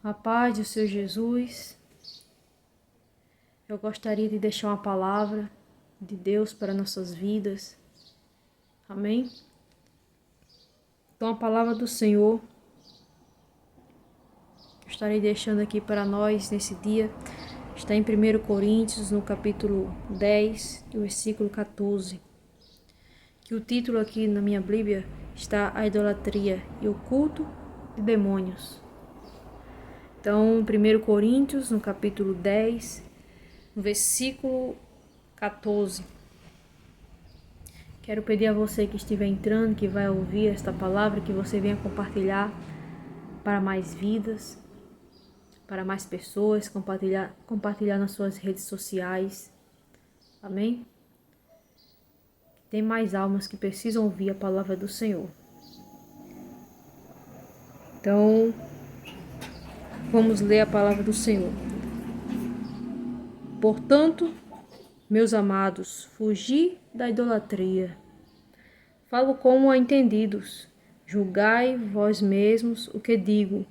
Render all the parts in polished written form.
A paz do Senhor Jesus. Eu gostaria de deixar uma palavra de Deus para nossas vidas. Amém? Então a palavra do Senhor eu estarei deixando aqui para nós nesse dia. Está em 1 Coríntios, no capítulo 10, versículo 14. Que o título aqui na minha Bíblia está a idolatria e o culto de demônios. Então, 1 Coríntios, no capítulo 10, no versículo 14. Quero pedir a você que estiver entrando, que vai ouvir esta palavra, que você venha compartilhar para mais vidas, para mais pessoas, compartilhar nas suas redes sociais. Amém? Tem mais almas que precisam ouvir a palavra do Senhor. Então, vamos ler a palavra do Senhor. Portanto, meus amados, fugi da idolatria. Falo como a entendidos. Julgai vós mesmos o que digo.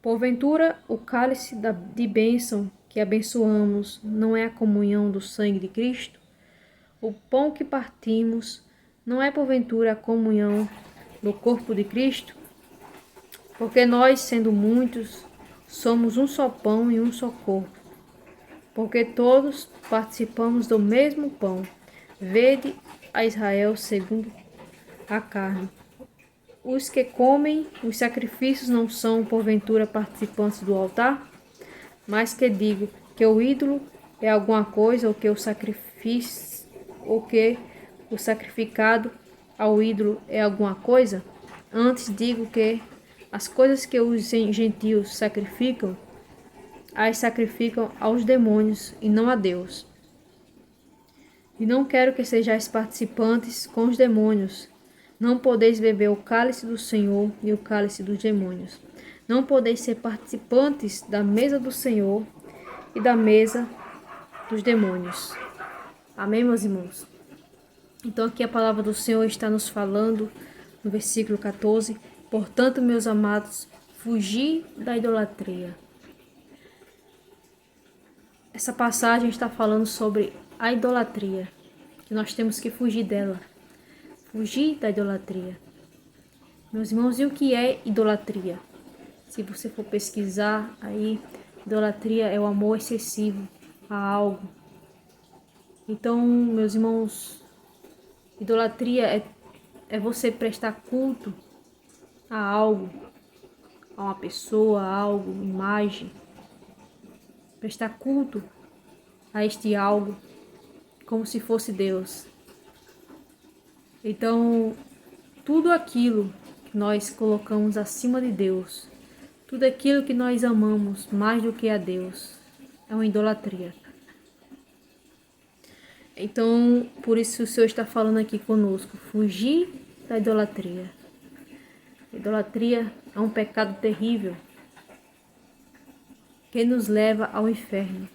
Porventura, o cálice de bênção que abençoamos não é a comunhão do sangue de Cristo? O pão que partimos não é porventura a comunhão do corpo de Cristo? Porque nós, sendo muitos, somos um só pão e um só corpo. Porque todos participamos do mesmo pão. Vede a Israel segundo a carne. Os que comem os sacrifícios não são, porventura, participantes do altar? Mas que digo que o ídolo é alguma coisa, ou que o sacrificado ao ídolo é alguma coisa? Antes digo que as coisas que os gentios sacrificam, as sacrificam aos demônios e não a Deus. E não quero que sejais participantes com os demônios. Não podeis beber o cálice do Senhor e o cálice dos demônios. Não podeis ser participantes da mesa do Senhor e da mesa dos demônios. Amém, meus irmãos? Então aqui a palavra do Senhor está nos falando no versículo 14. Portanto, meus amados, fugi da idolatria. Essa passagem está falando sobre a idolatria, que nós temos que fugir dela. Fugir da idolatria. Meus irmãos, e o que é idolatria? Se você for pesquisar aí, idolatria é o amor excessivo a algo. Então, meus irmãos, idolatria é você prestar culto a algo, a uma pessoa, a algo, imagem. Prestar culto a este algo como se fosse Deus. Então, tudo aquilo que nós colocamos acima de Deus, tudo aquilo que nós amamos mais do que a Deus, é uma idolatria. Então, por isso o Senhor está falando aqui conosco, fugir da idolatria. Idolatria é um pecado terrível que nos leva ao inferno.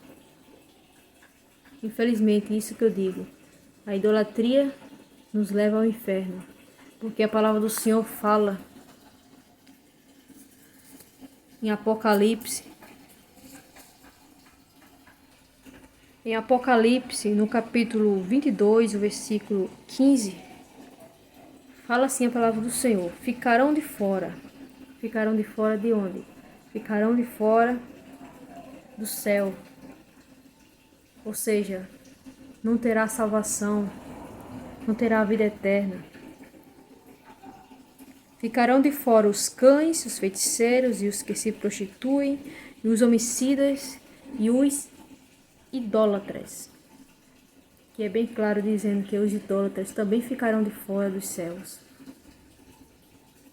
Infelizmente, isso que eu digo, a idolatria nos leva ao inferno, porque a palavra do Senhor fala em Apocalipse, no capítulo 22, o versículo 15, fala assim a palavra do Senhor: ficarão de fora. Ficarão de fora de onde? Ficarão de fora do céu. Ou seja, não terá salvação, não terá vida eterna. Ficarão de fora os cães, os feiticeiros e os que se prostituem, e os homicidas e os idólatras. Que é bem claro dizendo que os idólatras também ficarão de fora dos céus.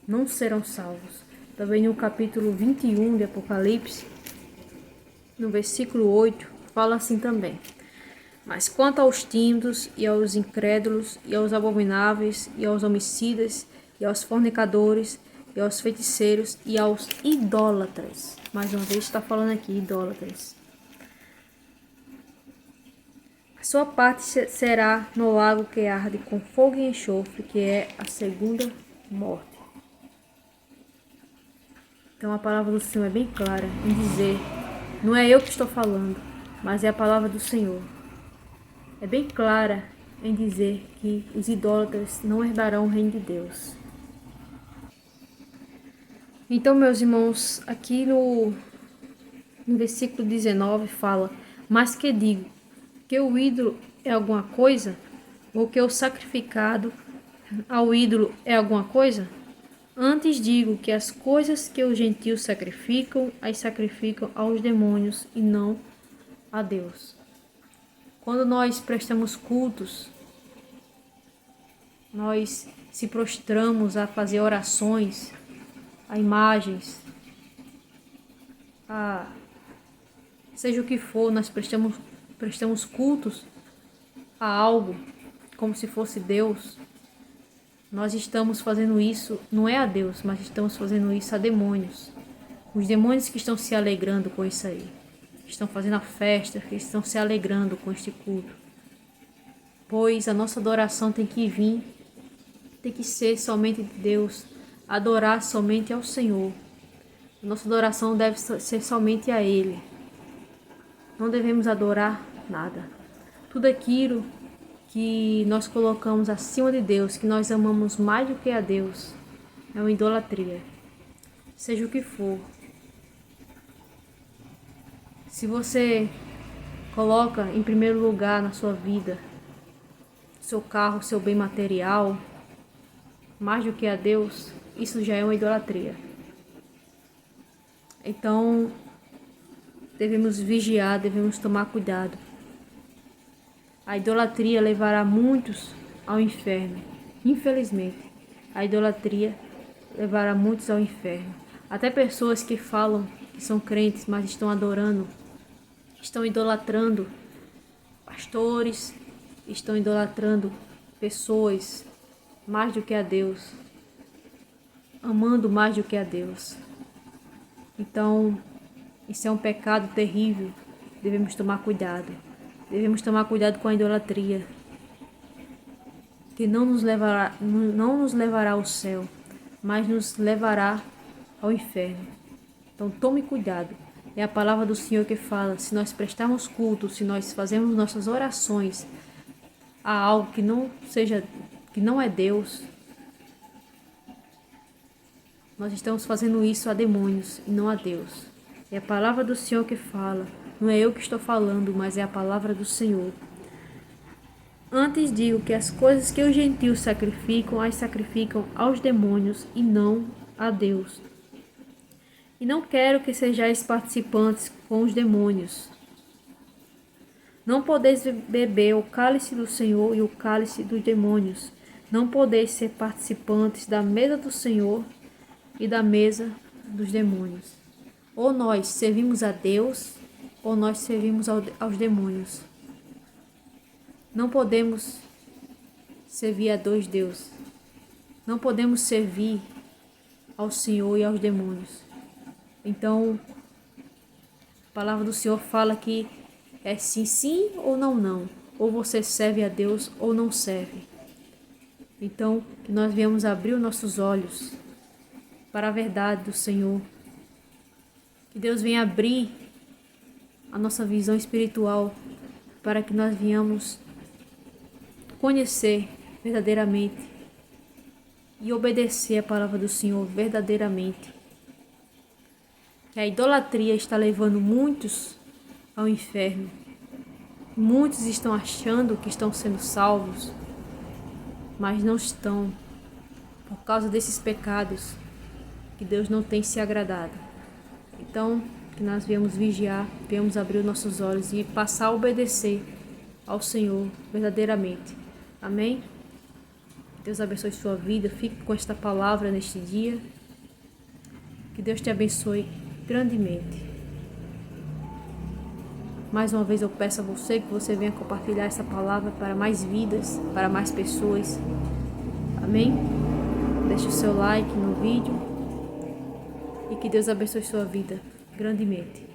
Não serão salvos. Também no capítulo 21 de Apocalipse, no versículo 8, fala assim também: mas quanto aos tímidos e aos incrédulos e aos abomináveis e aos homicidas e aos fornicadores e aos feiticeiros e aos idólatras, mais uma vez está falando aqui idólatras, a sua parte será no lago que arde com fogo e enxofre, que é a segunda morte. Então a palavra do Senhor é bem clara em dizer, não é eu que estou falando, mas é a palavra do Senhor. É bem clara em dizer que os idólatras não herdarão o reino de Deus. Então, meus irmãos, aqui no versículo 19 fala, mas que digo, que o ídolo é alguma coisa? Ou que o sacrificado ao ídolo é alguma coisa? Antes digo que as coisas que os gentios sacrificam, as sacrificam aos demônios e não a Deus. Quando nós prestamos cultos, nós se prostramos a fazer orações, a imagens, seja o que for, nós prestamos cultos a algo, como se fosse Deus. Nós estamos fazendo isso, não é a Deus, mas estamos fazendo isso a demônios. Os demônios que estão se alegrando com isso aí. Estão fazendo a festa, estão se alegrando com este culto. Pois a nossa adoração tem que vir, tem que ser somente de Deus. Adorar somente ao Senhor. A nossa adoração deve ser somente a Ele. Não devemos adorar nada. Tudo aquilo que nós colocamos acima de Deus, que nós amamos mais do que a Deus, é uma idolatria. Seja o que for. Se você coloca em primeiro lugar na sua vida, seu carro, seu bem material, mais do que a Deus, isso já é uma idolatria. Então, devemos vigiar, devemos tomar cuidado. A idolatria levará muitos ao inferno. Infelizmente, a idolatria levará muitos ao inferno. Até pessoas que falam que são crentes, mas estão adorando, estão idolatrando pastores, estão idolatrando pessoas mais do que a Deus, amando mais do que a Deus. Então, isso é um pecado terrível. Devemos tomar cuidado. Devemos tomar cuidado com a idolatria, que não nos levará ao céu, mas nos levará ao inferno. Então tome cuidado. É a palavra do Senhor que fala, se nós prestarmos culto, se nós fazemos nossas orações a algo que não é Deus, nós estamos fazendo isso a demônios e não a Deus. É a palavra do Senhor que fala. Não é eu que estou falando, mas é a palavra do Senhor. Antes digo que as coisas que os gentios sacrificam, as sacrificam aos demônios e não a Deus. E não quero que sejais participantes com os demônios. Não podeis beber o cálice do Senhor e o cálice dos demônios. Não podeis ser participantes da mesa do Senhor e da mesa dos demônios. Ou nós servimos a Deus, ou nós servimos aos demônios. Não podemos servir a dois deuses. Não podemos servir ao Senhor e aos demônios. Então, a palavra do Senhor fala que é sim, sim ou não, não. Ou você serve a Deus ou não serve. Então, que nós viemos abrir os nossos olhos para a verdade do Senhor. Que Deus venha abrir a nossa visão espiritual para que nós venhamos conhecer verdadeiramente e obedecer a palavra do Senhor verdadeiramente. Que a idolatria está levando muitos ao inferno. Muitos estão achando que estão sendo salvos, mas não estão, por causa desses pecados que Deus não tem se agradado. Então, que nós viemos vigiar, viemos abrir os nossos olhos e passar a obedecer ao Senhor verdadeiramente. Amém? Deus abençoe sua vida. Fique com esta palavra neste dia. Que Deus te abençoe grandemente. Mais uma vez eu peço a você que você venha compartilhar essa palavra para mais vidas, para mais pessoas. Amém? Deixe o seu like no vídeo. E que Deus abençoe sua vida grandemente.